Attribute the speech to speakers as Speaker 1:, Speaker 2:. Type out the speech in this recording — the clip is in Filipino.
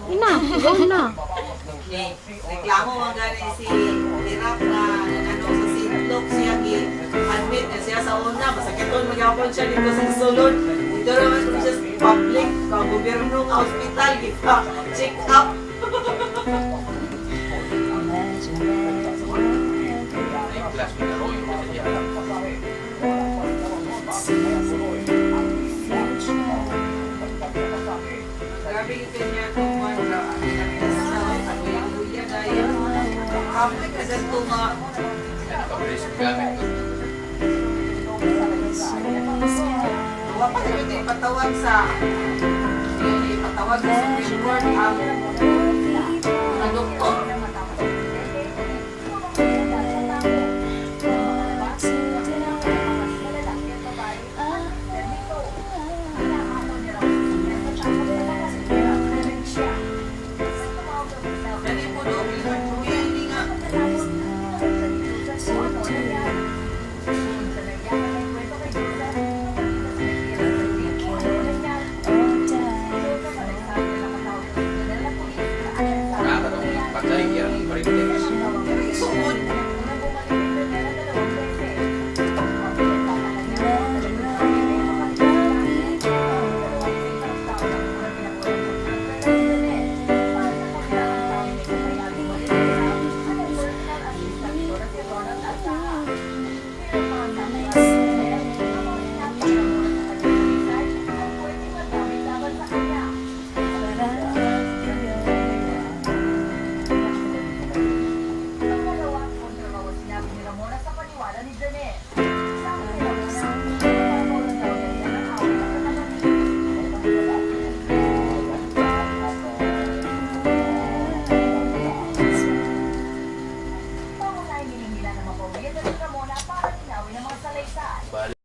Speaker 1: Ina, go na.
Speaker 2: Reklamo mga gani si Hirap na nanano sa sintlok siya admit na siya sa una. Masakiton magyapon siya dito sa sulod. Dito naman kung siya sa public, gobyerno ng hospital, check up. Grabe ito niya kung wala. Public kasi ito nga. Wala pa rin ipatawag sa Supreme Court ang